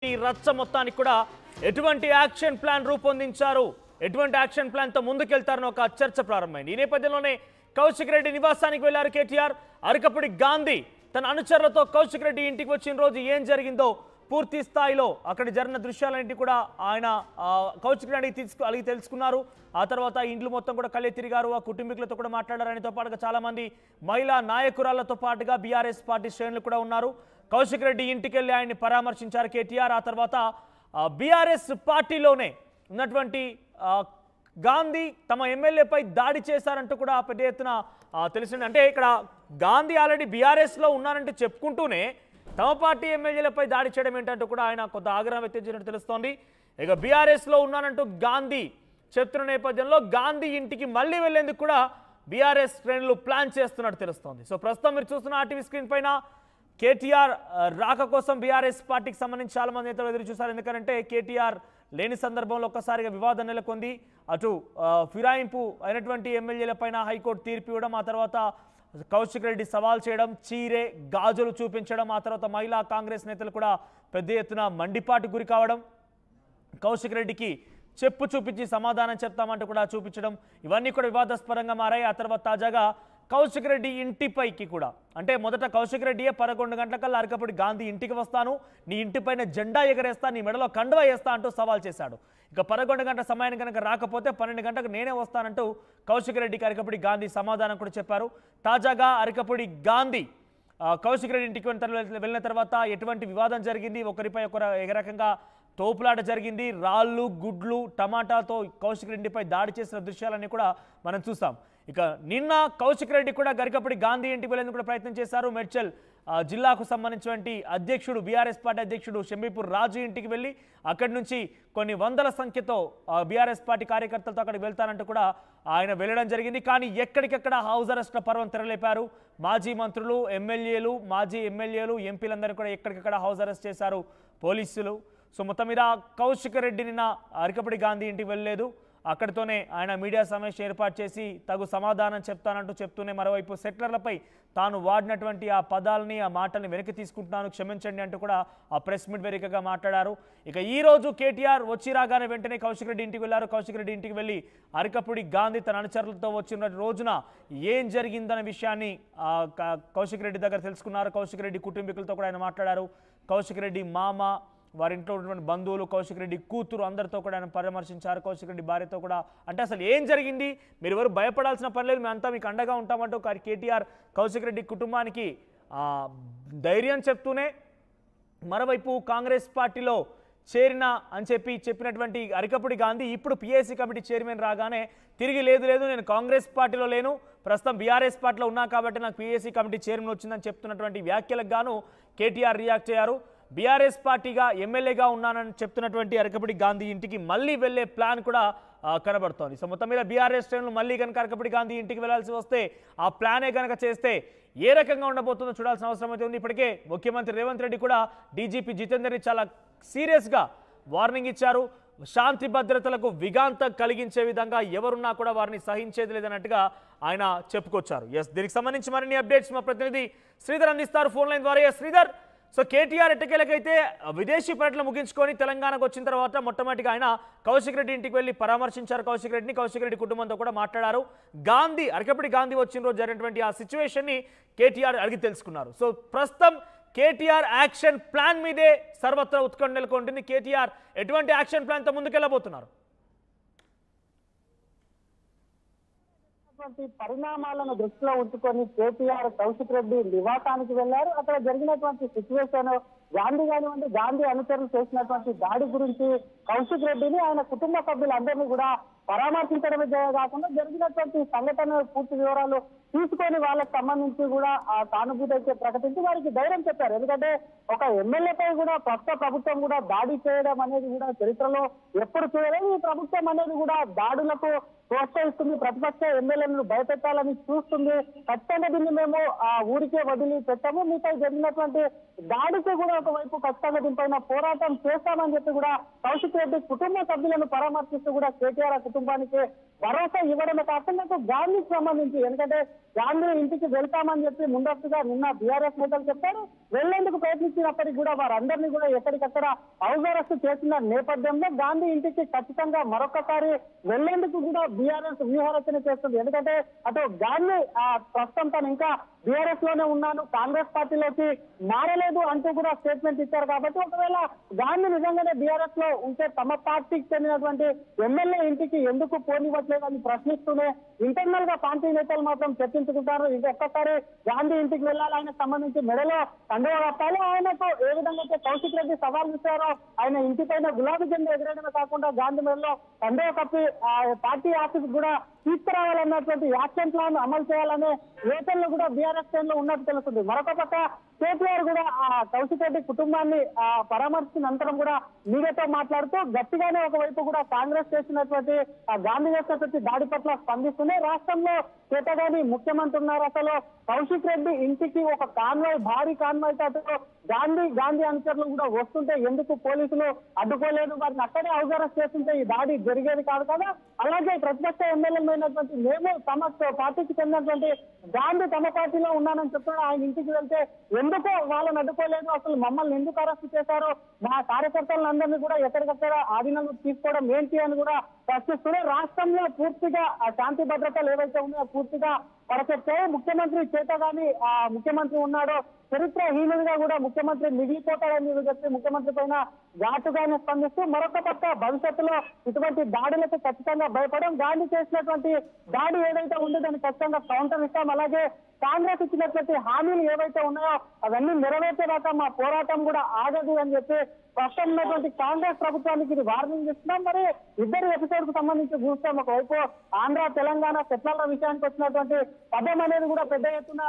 ఈ రచ్చ మొత్తానికి కూడా ఎటువంటి యాక్షన్ ప్లాన్ రూపొందించారు, ఎటువంటి యాక్షన్ ప్లాన్ తో ముందుకెళ్తారని ఒక చర్చ ప్రారంభమైంది. ఈ నేపథ్యంలోనే కౌశిక్ రెడ్డి నివాసానికి వెళ్లారు కేటీఆర్. అరకపుడి గాంధీ తన అనుచరులతో కౌశిక్ రెడ్డి ఇంటికి వచ్చిన రోజు ఏం జరిగిందో పూర్తి స్థాయిలో అక్కడ జరిగిన దృశ్యాలన్నింటి కూడా ఆయన కౌశిక్ రెడ్డి అడిగి తెలుసుకున్నారు. ఆ తర్వాత ఇండ్లు మొత్తం కూడా కళ్ళే తిరిగారు, ఆ కుటుంబీకులతో కూడా మాట్లాడారు. ఆయనతో పాటుగా చాలా మంది మహిళా నాయకురాళ్లతో పాటుగా బీఆర్ఎస్ పార్టీ శ్రేణులు కూడా ఉన్నారు. కౌశిక్ రెడ్డి ఇంటికి వెళ్ళి ఆయన్ని పరామర్శించారు కేటీఆర్. ఆ తర్వాత బీఆర్ఎస్ పార్టీలోనే ఉన్నటువంటి గాంధీ తమ ఎమ్మెల్యేపై దాడి చేశారంటూ కూడా పెద్ద ఎత్తున తెలిసింది. అంటే ఇక్కడ గాంధీ ఆల్రెడీ బీఆర్ఎస్లో ఉన్నారంటే చెప్పుకుంటూనే తమ పార్టీ ఎమ్మెల్యేలపై దాడి చేయడం ఏంటంటూ కూడా ఆయన కొంత ఆగ్రహం వ్యక్తం చేసినట్టు తెలుస్తోంది. ఇక బీఆర్ఎస్లో ఉన్నానంటూ గాంధీ చెప్తున్న నేపథ్యంలో గాంధీ ఇంటికి మళ్ళీ వెళ్లేందుకు కూడా బీఆర్ఎస్ శ్రేణులు ప్లాన్ చేస్తున్నట్టు తెలుస్తోంది. సో ప్రస్తుతం మీరు చూస్తున్న ఆర్టీవీ స్క్రీన్ పైన కేటీఆర్ రాక కోసం బీఆర్ఎస్ పార్టీకి సంబంధించి చాలా మంది నేతలు ఎదురు చూశారు. ఎందుకంటే కేటీఆర్ లేని సందర్భంలో ఒక్కసారిగా వివాదం నెలకొంది. అటు ఫిరాయింపు అయినటువంటి ఎమ్మెల్యేల పైన హైకోర్టు తీర్పు ఇవ్వడం, ఆ తర్వాత కౌశిక్ రెడ్డి సవాల్ చేయడం, చీరే గాజులు చూపించడం, ఆ తర్వాత మహిళా కాంగ్రెస్ నేతలు కూడా పెద్ద ఎత్తున మండిపాటు గురి కావడం, కౌశిక్ రెడ్డికి చెప్పు చూపించి సమాధానం చెప్తామంటూ కూడా చూపించడం, ఇవన్నీ కూడా వివాదాస్పదంగా మారాయి. ఆ తర్వాత తాజాగా కౌశిక్ రెడ్డి ఇంటిపైకి కూడా, అంటే మొదట కౌశిక్ రెడ్డియే 11 గంటలకల్లా అరకపుడి గాంధీ ఇంటికి వస్తాను, నీ ఇంటిపైన జెండా ఎగరేస్తా, నీ మెడలో కండువా వేస్తా అంటూ సవాల్ చేశాడు. ఇక 11 గంటల సమయానికి కనుక రాకపోతే 12 గంటలకు నేనే వస్తానంటూ కౌశిక్ రెడ్డికి అరకపుడి గాంధీ సమాధానం కూడా చెప్పారు. తాజాగా అరకపుడి గాంధీ కౌశిక్ రెడ్డి ఇంటికి వెళ్ళిన తర్వాత ఎటువంటి వివాదం జరిగింది, ఒకరిపై ఒకరు ఏ రకంగా తోపులాట జరిగింది, రాళ్ళు గుడ్లు టమాటాతో కౌశిక్ రెడ్డిపై దాడి చేసిన దృశ్యాలన్నీ కూడా మనం చూసాం. ఇక నిన్న కౌశిక్ రెడ్డి కూడా గరికపుడి గాంధీ ఇంటికి వెళ్ళేందుకు కూడా ప్రయత్నం చేశారు. మేడ్చల్ జిల్లాకు సంబంధించినటువంటి అధ్యక్షుడు బీఆర్ఎస్ పార్టీ అధ్యక్షుడు షంబీపూర్ రాజు ఇంటికి వెళ్ళి అక్కడి నుంచి కొన్ని వందల సంఖ్యతో బీఆర్ఎస్ పార్టీ కార్యకర్తలతో అక్కడికి వెళ్తానంటూ కూడా ఆయన వెళ్ళడం జరిగింది. కానీ ఎక్కడికెక్కడ హౌస్ అరెస్ట్ల పర్వం తెరలేపారు. మాజీ మంత్రులు, ఎమ్మెల్యేలు, మాజీ ఎమ్మెల్యేలు, ఎంపీలందరూ కూడా ఎక్కడికెక్కడ హౌస్ అరెస్ట్ చేశారు పోలీసులు. సో మొత్తం మీద కౌశిక్ రెడ్డి నిన్న అరకపుడి గాంధీ ఇంటికి వెళ్ళలేదు. అక్కడితోనే ఆయన మీడియా సమావేశం ఏర్పాటు చేసి తగు సమాధానం చెప్తానంటూ చెప్తూనే మరోవైపు సెటిలర్లపై తాను వాడినటువంటి ఆ పదాలని, ఆ మాటల్ని వెనక్కి తీసుకుంటున్నాను, క్షమించండి అంటూ కూడా ఆ ప్రెస్ మీట్ వేదికగా మాట్లాడారు. ఇక ఈ రోజు కేటీఆర్ వచ్చి రాగానే వెంటనే కౌశిక్ రెడ్డి ఇంటికి వెళ్ళారు. కౌశిక్ రెడ్డి ఇంటికి వెళ్ళి అరకపుడి గాంధీ తన అనుచరులతో వచ్చిన రోజున ఏం జరిగిందనే విషయాన్ని కౌశిక్ రెడ్డి దగ్గర తెలుసుకున్నారు. కౌశిక్ రెడ్డి కుటుంబీకులతో కూడా ఆయన మాట్లాడారు. కౌశిక్ రెడ్డి మామ, వారింట్లో ఉన్నటువంటి బంధువులు, కౌశిక్ రెడ్డి కూతురు అందరితో కూడా ఆయన పరామర్శించారు. కౌశిక్ రెడ్డి భార్యతో కూడా, అంటే అసలు ఏం జరిగింది, మీరు ఎవరు భయపడాల్సిన పర్లేదు, మేమంతా మీకు అండగా ఉంటామంటూ కేటీఆర్ కౌశిక్ రెడ్డి కుటుంబానికి ధైర్యం చెప్తూనే మరోవైపు కాంగ్రెస్ పార్టీలో చేరిన అని చెప్పినటువంటి అరకపుడి గాంధీ ఇప్పుడు పిఏసీ కమిటీ చైర్మన్ రాగానే తిరిగి లేదు నేను కాంగ్రెస్ పార్టీలో లేను, ప్రస్తుతం బీఆర్ఎస్ పార్టీలో ఉన్నా కాబట్టి నాకు పిఏసీ కమిటీ చైర్మన్ వచ్చిందని చెప్తున్నటువంటి వ్యాఖ్యలకు గాను కేటీఆర్ రియాక్ట్ అయ్యారు. బీఆర్ఎస్ పార్టీగా ఎమ్మెల్యేగా ఉన్నానని చెప్తున్నటువంటి అరకపుడి గాంధీ ఇంటికి మళ్ళీ వెళ్లే ప్లాన్ కూడా కనబడుతోంది. సో మొత్తం మీద బీఆర్ఎస్ శ్రేణులు మళ్ళీ కనుక అరకపుడి గాంధీ ఇంటికి వెళ్లాల్సి వస్తే, ఆ ప్లానే కనుక చేస్తే ఏ రకంగా ఉండబోతుందో చూడాల్సిన అవసరం అయితే ఉంది. ఇప్పటికే ముఖ్యమంత్రి రేవంత్ రెడ్డి కూడా డీజీపీ జితేందర్ని చాలా సీరియస్గా వార్నింగ్ ఇచ్చారు. శాంతి భద్రతలకు విఘాంతం కలిగించే విధంగా ఎవరున్నా కూడా వారిని సహించేది లేదన్నట్టుగా ఆయన చెప్పుకొచ్చారు. ఎస్, దీనికి సంబంధించి మరిన్ని అప్డేట్స్ మా ప్రతినిధి శ్రీధర్ అందిస్తారు ఫోన్ లైన్ ద్వారా. శ్రీధర్, సో కేటీఆర్ ఎట్టకేలకైతే విదేశీ పర్యటన ముగించుకొని తెలంగాణకు వచ్చిన తర్వాత మొట్టమొదటిగా ఆయన కౌశిక్ రెడ్డి ఇంటికి వెళ్ళి పరామర్శించారు కౌశిక్ రెడ్డిని. కౌశిక్ రెడ్డి కుటుంబంతో కూడా మాట్లాడారు. అరకపుడి గాంధీ వచ్చిన రోజు జరిగినటువంటి ఆ సిచ్యువేషన్ని కేటీఆర్ అడిగి తెలుసుకున్నారు. సో ప్రస్తుతం కేటీఆర్ యాక్షన్ ప్లాన్ మీదే సర్వత్రా ఉత్కంఠ నెలకొంటుంది. కేటీఆర్ ఎటువంటి యాక్షన్ ప్లాన్తో ముందుకెళ్ళబోతున్నారు? పరిణామాలను దృష్టిలో ఉంచుకొని కేటీఆర్ కౌశిక్ రెడ్డి నివాసానికి వెళ్లారు. అక్కడ జరిగినటువంటి సిచ్యువేషన్, గాంధీ కానివ్వండి, గాంధీ అనుచరులు చేసినటువంటి దాడి గురించి కౌశిక్ రెడ్డిని, ఆయన కుటుంబ సభ్యులందరినీ కూడా పరామర్శించడమే కాకుండా జరిగినటువంటి సంఘటన పూర్తి వివరాలు తీసుకొని వాళ్ళకి సంబంధించి కూడా ఆ సానుభూతి అయితే ప్రకటించి వారికి ధైర్యం చెప్పారు. ఎందుకంటే ఒక ఎమ్మెల్యేపై కూడా ప్రస్తుత ప్రభుత్వం కూడా దాడి చేయడం అనేది కూడా చరిత్రలో ఎప్పుడు చేయలేదు. ఈ ప్రభుత్వం అనేది కూడా దాడులకు ప్రోత్సహిస్తుంది, ప్రతిపక్ష ఎమ్మెల్యేలను భయపెట్టాలని చూస్తుంది. ఖచ్చితంగా దీన్ని మేము ఆ ఊరికే వదిలి పెట్టాము, మీపై జరిగినటువంటి దాడికి కూడా ఒకవైపు ఖచ్చితంగా దీనిపైన పోరాటం చేస్తామని చెప్పి కూడా కౌశిక్ రెడ్డి కుటుంబ సభ్యులను పరామర్శిస్తూ కూడా కేటీఆర్ కుటుంబానికి భరోసా ఇవ్వడమే కాకుండా గాంధీకి సంబంధించి, ఎందుకంటే గాంధీ ఇంటికి వెళ్తామని చెప్పి ముందస్తుగా నిన్న బీఆర్ఎస్ నేతలు చెప్పారు. వెళ్లేందుకు ప్రయత్నించినప్పటికీ కూడా వారందరినీ కూడా ఎక్కడికక్కడ హౌస్ అరెస్ట్ చేసిన నేపథ్యంలో గాంధీ ఇంటికి ఖచ్చితంగా మరొకసారి వెళ్లేందుకు కూడా బీఆర్ఎస్ వ్యూహరచన చేస్తుంది. ఎందుకంటే అటు గాంధీ ప్రస్తుతం తను ఇంకా బీఆర్ఎస్ లోనే ఉన్నాను, కాంగ్రెస్ పార్టీలోకి మారలేదు అంటూ కూడా స్టేట్మెంట్ ఇచ్చారు. కాబట్టి ఒకవేళ గాంధీ నిజంగానే బీఆర్ఎస్ లో ఉంటే తమ పార్టీకి చెందినటువంటి ఎమ్మెల్యే ఇంటికి ఎందుకు పోనివ్వట్లేదు అని ప్రశ్నిస్తూనే ఇంటర్నల్ గా పార్టీ నేతలు మాత్రం చర్చించుకుంటారు. ఇంకొకసారి గాంధీ ఇంటికి వెళ్ళాలి, ఆయనకు సంబంధించి మెడలో కండువా కప్పాలి. ఆయనకు ఏ విధంగా అయితే కౌశిక్ రెడ్డి సవాల్ ఇచ్చారో ఆయన ఇంటి పైన గులాబీ జెండా ఎగరేయడమే కాకుండా గాంధీ మెడలో కండువా కప్పి పార్టీ ఆఫీస్ కూడా తీసుకురావాలన్నటువంటి యాక్షన్ ప్లాన్ అమలు చేయాలనే యోచనలు కూడా బీఆర్ఎస్ లో ఉన్నట్టు తెలుస్తుంది. మరొక పక్క కేటీఆర్ కూడా కౌశిక్ రెడ్డి కుటుంబాన్ని పరామర్శించిన అనంతరం కూడా మీడియాతో మాట్లాడుతూ గట్టిగానే ఒకవైపు కూడా కాంగ్రెస్ చేసినటువంటి గాంధీ చేసినటువంటి దాడి పట్ల స్పందిస్తూనే రాష్ట్రంలో చేతగాని ముఖ్యమంత్రి ఉన్నారు. అసలు కౌశిక్ రెడ్డి ఇంటికి ఒక కాన్వాయ్, భారీ కాన్వాయ్ తో గాంధీ అనుచరులు కూడా వస్తుంటే ఎందుకు పోలీసులు అడ్డుకోలేదు, వారిని అక్కడే హౌస్ అరెస్ట్ చేస్తుంటే ఈ దాడి జరిగేది కాదు కదా. అలాగే ప్రతిపక్ష ఎమ్మెల్యేలైనటువంటి మేము తమ పార్టీకి చెందినటువంటి గాంధీ తమ పార్టీలో ఉన్నానని చెప్తున్నాడు. ఆయన ఇంటికి వెళ్తే ఎందుకో వాళ్ళని అడ్డుకోలేదు, అసలు మమ్మల్ని ఎందుకు అరెస్ట్ చేశారో, మా కార్యకర్తలందరినీ కూడా ఎక్కడికక్కడ ఆధీనంలో తీసుకోవడం ఏంటి అని కూడా ప్రశ్నిస్తూనే రాష్ట్రంలో పూర్తిగా శాంతి భద్రతలు ఏవైతే ఉన్నాయో పూర్తిగా పరచెప్పాయి. ముఖ్యమంత్రి చేత గాని ముఖ్యమంత్రి ఉన్నాడో చరిత్రహీనుడిగా కూడా ముఖ్యమంత్రి మిగిలిపోతాడని చెప్పి ముఖ్యమంత్రి పైన ఘాటుగానే స్పందిస్తూ మరొక పక్క భవిష్యత్తులో ఇటువంటి దాడులకు ఖచ్చితంగా భయపడం, గాంధీ చేసినటువంటి దాడి ఏదైతే ఉందో దాన్ని ఖచ్చితంగా కౌంటర్ ఇస్తాం. అలాగే కాంగ్రెస్ ఇచ్చినటువంటి హామీలు ఏవైతే ఉన్నాయో అవన్నీ నెరవేర్చేదాకా మా పోరాటం కూడా ఆగదు అని చెప్పి ప్రస్తుతం ఉన్నటువంటి కాంగ్రెస్ ప్రభుత్వానికి ఇది వార్నింగ్ ఇస్తున్నాం. మరి ఇద్దరు ఎపిసోడ్ కు సంబంధించి చూస్తాం. ఒకవైపు ఆంధ్ర తెలంగాణ సెట్లర్ల విషయానికి వచ్చినటువంటి పదం అనేది కూడా పెద్ద ఎత్తున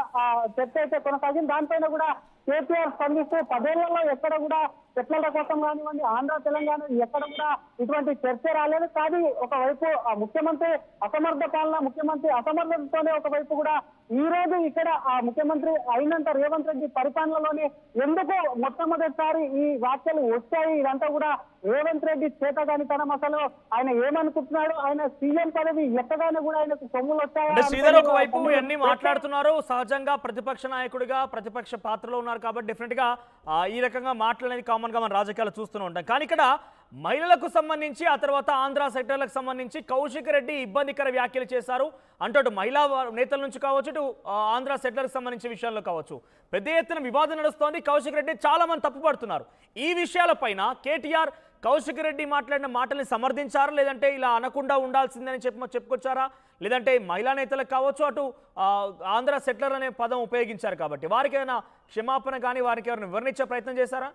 చర్చ అయితే కొనసాగింది. దానిపైన కూడా కేటీఆర్ స్పందిస్తూ 10 ఏళ్లలో ఎక్కడ కూడా సెట్లర్ల కోసం కానివ్వండి, ఆంధ్ర తెలంగాణ ఎక్కడ కూడా ఇటువంటి చర్చ రాలేదు. కానీ ఒకవైపు ముఖ్యమంత్రి అసమర్థ పాలన, ముఖ్యమంత్రి అసమర్థతతోనే ఒకవైపు కూడా ఈ రోజు ఇక్కడ ముఖ్యమంత్రి అయినంత రేవంత్ రెడ్డి పరిపాలనలోనే ఎందుకు మొట్టమొదటిసారి ఈ వ్యాఖ్యలు వచ్చాయి. ఇదంతా కూడా రేవంత్ రెడ్డి చేతగానితనం. అసలు ఆయన ఏమనుకుంటున్నాడు, ఆయన సీఎం పదవి ఎక్కగానే కూడా ఆయనకు సొమ్ములు వచ్చాయి. శ్రీధర్ ఒకవైపు ఇవన్నీ మాట్లాడుతున్నారు, సహజంగా ప్రతిపక్ష నాయకుడిగా ప్రతిపక్ష పాత్రలో ఉన్నారు కాబట్టి డెఫినెట్ గా ఈ రకంగా మాట్లాడేది కామన్ గా మన రాజకీయాలు చూస్తూనే ఉంటాం. కానీ ఇక్కడ మహిళలకు సంబంధించి ఆ తర్వాత ఆంధ్ర సెక్టర్లకు సంబంధించి కౌశిక్ రెడ్డి ఇబ్బందికర వ్యాఖ్యలు చేశారు అంటూ మహిళా నేతల నుంచి కావచ్చు, ఇటు ఆంధ్ర సెక్టర్కి సంబంధించిన విషయాల్లో కావచ్చు పెద్ద ఎత్తున వివాదం నడుస్తోంది. కౌశిక్ రెడ్డి చాలా మంది తప్పుపడుతున్నారు. ఈ విషయాలపైన కేటీఆర్ కౌశిక్ రెడ్డి మాట్లాడిన మాటల్ని సమర్థించారా, లేదంటే ఇలా అనకుండా ఉండాల్సిందని చెప్పుకొచ్చారా, లేదంటే మహిళా నేతలకు కావచ్చు అటు ఆంధ్ర సెట్లర్ అనే పదం ఉపయోగించారు కాబట్టి వారికి ఏమైనా క్షమాపణ కానీ వారికి ఎవరైనా వివరించే ప్రయత్నం చేశారా?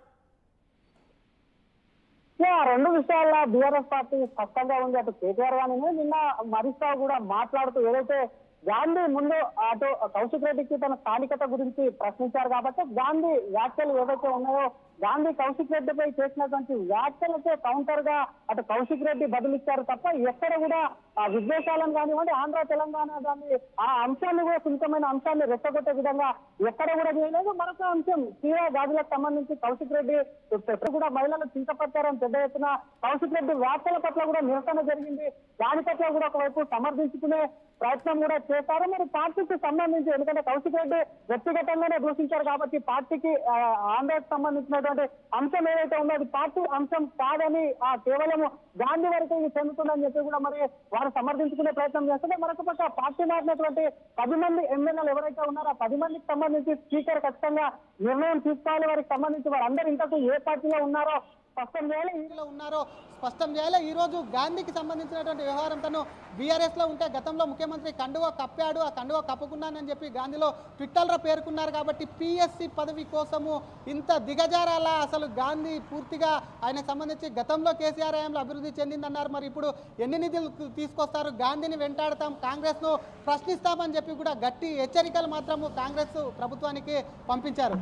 రెండు విషయాల్లో బీఆర్ఎస్ పార్టీ స్పష్టంగా ఉంది. అటు కేటీఆర్ గానీ నిన్న హరీష్ రావు కూడా మాట్లాడుతూ ఏదైతే గాంధీ ముందు అటు కౌశిక్ రెడ్డికి తన స్థానికత గురించి ప్రశ్నించారు కాబట్టి గాంధీ వ్యాఖ్యలు ఏవైతే ఉన్నాయో గాంధీ కౌశిక్ రెడ్డిపై చేసినటువంటి వ్యాఖ్యలకే కౌంటర్ గా అటు కౌశిక్ రెడ్డి బదులిచ్చారు తప్ప ఎక్కడ కూడా విద్వేషాలను కానివ్వండి, ఆంధ్ర తెలంగాణ దాన్ని ఆ అంశాన్ని కూడా సున్నితమైన అంశాన్ని రెచ్చగొట్టే విధంగా ఎక్కడ కూడా చేయలేదు. మరొక అంశం తీరా గాజులకు సంబంధించి కౌశిక్ రెడ్డి కూడా మహిళలు చింతపట్టారని పెద్ద ఎత్తున కౌశిక్ రెడ్డి వ్యాఖ్యల పట్ల కూడా నిరసన జరిగింది. దాని పట్ల కూడా ఒకవైపు సమర్థించుకునే ప్రయత్నం కూడా చేశారు. మరి పార్టీకి సంబంధించి ఎందుకంటే కౌశిక్ రెడ్డి వ్యక్తిగతంగానే దూషించారు కాబట్టి పార్టీకి ఆంధ్రాకి సంబంధించినటువంటి అంశం ఏదైతే ఉందో అది పార్టీ అంశం కాదని కేవలం గాంధీ వరకు ఇది చెందుతుందని చెప్పి కూడా మరి వారు సమర్థించుకునే ప్రయత్నం చేస్తుంటే మరొక పక్క పార్టీ మారినటువంటి 10 మంది ఎమ్మెల్యేలు ఎవరైతే ఉన్నారో ఆ 10 మందికి సంబంధించి స్పీకర్ ఖచ్చితంగా నిర్ణయం తీసుకోవాలి. వారికి సంబంధించి వారందరూ ఇంతకు ఏ పార్టీలో ఉన్నారో స్పష్టం చేయాలి, ఇందులో ఉన్నారో స్పష్టం చేయాలి. ఈరోజు గాంధీకి సంబంధించినటువంటి వ్యవహారం తను బీఆర్ఎస్లో ఉంటే గతంలో ముఖ్యమంత్రి కండువా కప్పాడు, ఆ కండువా కప్పుకున్నానని చెప్పి గాంధీలో ట్విట్టర్లో పేర్కొన్నారు కాబట్టి పిఎస్సి పదవి కోసము ఇంత దిగజారాల అసలు గాంధీ పూర్తిగా ఆయనకు సంబంధించి గతంలో కేసీఆర్ హయాంలో అభివృద్ధి చెందిందన్నారు. మరి ఇప్పుడు ఎన్ని నిధులు తీసుకొస్తారు, గాంధీని వెంటాడతాం, కాంగ్రెస్ను ప్రశ్నిస్తామని చెప్పి కూడా గట్టి హెచ్చరికలు మాత్రము కాంగ్రెస్ ప్రభుత్వానికి పంపించారు.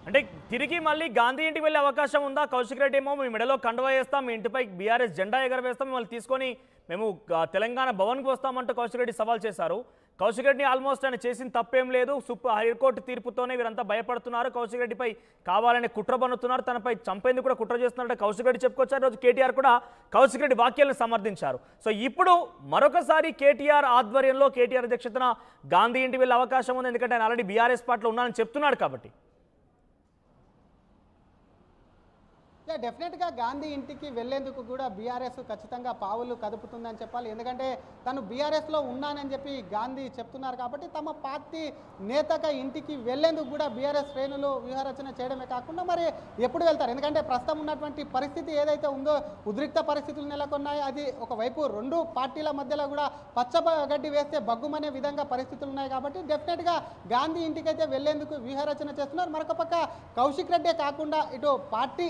అంటే తిరిగి మళ్ళీ గాంధీ ఇంటికి వెళ్ళే అవకాశం ఉందా? కౌశిక్ రెడ్డి ఏమో మీ మెడలో కండువా వేస్తాం, మీ ఇంటిపై బీఆర్ఎస్ జెండా ఎగరవేస్తాం, మిమ్మల్ని తీసుకొని మేము తెలంగాణ భవన్కి వస్తామంటూ కౌశిక్ రెడ్డి సవాల్ చేశారు. కౌశిక్ రెడ్డిని ఆల్మోస్ట్ ఆయన చేసిన తప్పేం లేదు. హైకోర్టు తీర్పుతోనే వీరంతా భయపడుతున్నారు. కౌశిక్ రెడ్డిపై కావాలని కుట్ర బన్నుతున్నారు, తనపై చంపేందుకు కూడా కుట్ర చేస్తున్నారంటే కౌశిక్ రెడ్డి చెప్పుకొచ్చారు. రోజు కేటీఆర్ కూడా కౌశిక్ రెడ్డి వ్యాఖ్యలను సమర్థించారు. సో ఇప్పుడు మరొకసారి కేటీఆర్ ఆధ్వర్యంలో కేటీఆర్ అధ్యక్షతన గాంధీ ఇంటికి వెళ్ళే అవకాశం ఉంది. ఎందుకంటే ఆయన ఆల్రెడీ బీఆర్ఎస్ పార్టీలో ఉన్నానని చెప్తున్నాడు కాబట్టి. డెఫినెట్గా గాంధీ ఇంటికి వెళ్లేందుకు కూడా బీఆర్ఎస్ ఖచ్చితంగా పావులు కదుపుతుందని చెప్పాలి. ఎందుకంటే తను బీఆర్ఎస్లో ఉన్నానని చెప్పి గాంధీ చెప్తున్నారు కాబట్టి తమ పార్టీ నేతక ఇంటికి వెళ్లేందుకు కూడా బీఆర్ఎస్ శ్రేణులు వ్యూహరచన చేయడమే కాకుండా మరి ఎప్పుడు వెళ్తారు? ఎందుకంటే ప్రస్తుతం ఉన్నటువంటి పరిస్థితి ఏదైతే ఉందో ఉద్రిక్త పరిస్థితులు నెలకొన్నాయి. అది ఒకవైపు రెండు పార్టీల మధ్యలో కూడా పచ్చగడ్డి వేస్తే బగ్గుమనే విధంగా పరిస్థితులు ఉన్నాయి కాబట్టి డెఫినెట్గా గాంధీ ఇంటికి అయితే వెళ్లేందుకు వ్యూహరచన చేస్తున్నారు. మరొక పక్క కౌశిక్ రెడ్డే కాకుండా ఇటు పార్టీ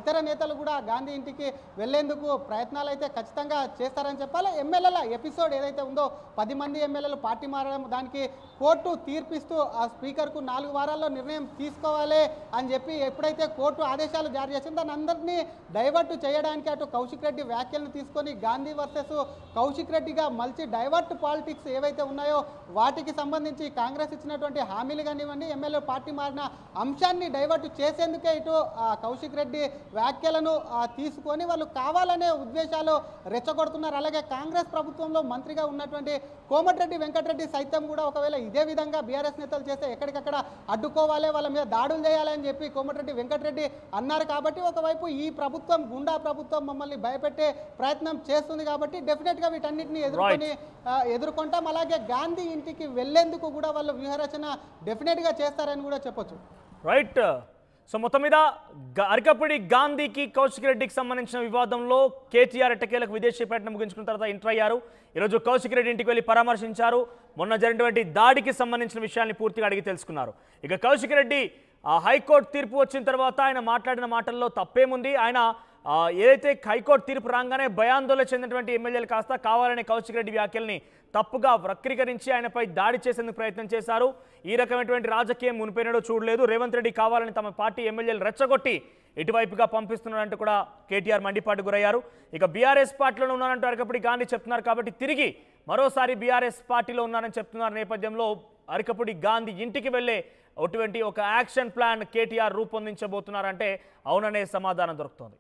ఇతర నేతలు కూడా గాంధీ ఇంటికి వెళ్లేందుకు ప్రయత్నాలు అయితే ఖచ్చితంగా చేస్తారని చెప్పాలి. ఎమ్మెల్యేల ఎపిసోడ్ ఏదైతే ఉందో 10 మంది ఎమ్మెల్యేలు పార్టీ మారడం, దానికి కోర్టు తీర్పిస్తూ ఆ స్పీకర్కు 4 వారాల్లో నిర్ణయం తీసుకోవాలి అని చెప్పి ఎప్పుడైతే కోర్టు ఆదేశాలు జారీ చేసిందో దాన్ని అందరినీ డైవర్ట్ చేయడానికి అటు కౌశిక్ రెడ్డి వ్యాఖ్యలను తీసుకొని గాంధీ వర్సెస్ కౌశిక్ రెడ్డిగా మలిచి డైవర్ట్ పాలిటిక్స్ ఏవైతే ఉన్నాయో వాటికి సంబంధించి కాంగ్రెస్ ఇచ్చినటువంటి హామీలు కానివ్వండి, ఎమ్మెల్యే పార్టీ మారిన అంశాన్ని డైవర్ట్ చేసేందుకే ఇటు కౌశిక్ రెడ్డి వ్యాఖ్యలను తీసుకొని వాళ్ళు కావాలనే ఉద్దేశాలు రెచ్చగొడుతున్నారు. అలాగే కాంగ్రెస్ ప్రభుత్వంలో మంత్రిగా ఉన్నటువంటి కోమటిరెడ్డి వెంకటరెడ్డి సైతం కూడా ఒకవేళ ఇదే విధంగా బీఆర్ఎస్ నేతలు చేస్తే ఎక్కడికక్కడ అడ్డుకోవాలి, వాళ్ళ మీద దాడులు చేయాలని చెప్పి కోమటిరెడ్డి వెంకటరెడ్డి అన్నారు. కాబట్టి ఒకవైపు ఈ ప్రభుత్వం గుండా ప్రభుత్వం మమ్మల్ని భయపెట్టే ప్రయత్నం చేస్తుంది కాబట్టి డెఫినెట్గా వీటన్నిటిని ఎదుర్కొంటాం. అలాగే గాంధీ ఇంటికి వెళ్లేందుకు కూడా వాళ్ళు వ్యూహరచన డెఫినెట్గా చేస్తారని కూడా చెప్పొచ్చు. రైట్. సో మొత్తం మీద అరకపూడి గాంధీకి కౌశిక్ రెడ్డికి సంబంధించిన వివాదంలో కేటీఆర్ ఎట్టకేలకు విదేశీ పర్యటన ముగించుకున్న తర్వాత ఎంటర్ అయ్యారు. ఈరోజు కౌశిక్ రెడ్డి ఇంటికి వెళ్ళి పరామర్శించారు. మొన్న జరిగినటువంటి దాడికి సంబంధించిన విషయాన్ని పూర్తిగా అడిగి తెలుసుకున్నారు. ఇక కౌశిక్ రెడ్డి హైకోర్టు తీర్పు వచ్చిన తర్వాత ఆయన మాట్లాడిన మాటల్లో తప్పేముంది? ఆయన ఏదైతే హైకోర్టు తీర్పు రాగానే భయాందోళన చెందినటువంటి ఎమ్మెల్యేలు కాస్త కావాలనే కౌశిక్ రెడ్డి వ్యాఖ్యల్ని తప్పుగా వక్రీకరించి ఆయనపై దాడి చేసేందుకు ప్రయత్నం చేశారు. ఈ రకమైనటువంటి రాజకీయం మునిపోయినాడో చూడలేదు. రేవంత్ రెడ్డి కావాలని తమ పార్టీ ఎమ్మెల్యేలు రెచ్చగొట్టి ఇటువైపుగా పంపిస్తున్నారంటూ కూడా కేటీఆర్ మండిపాటు గురయ్యారు. ఇక బీఆర్ఎస్ పార్టీలో ఉన్నారంటూ అరకపూడి గాంధీ చెప్తున్నారు కాబట్టి తిరిగి మరోసారి బీఆర్ఎస్ పార్టీలో ఉన్నారని చెప్తున్నారు నేపథ్యంలో అరకపూడి గాంధీ ఇంటికి వెళ్ళే అటువంటి ఒక యాక్షన్ ప్లాన్ కేటీఆర్ రూపొందించబోతున్నారంటే అవుననే సమాధానం దొరుకుతోంది.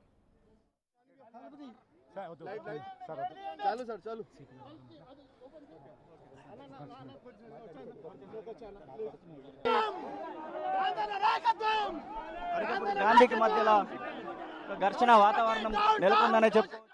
గాంధీకి మధ్యలో ఘర్షణ వాతావరణం నెలకొందనే చెప్తారు.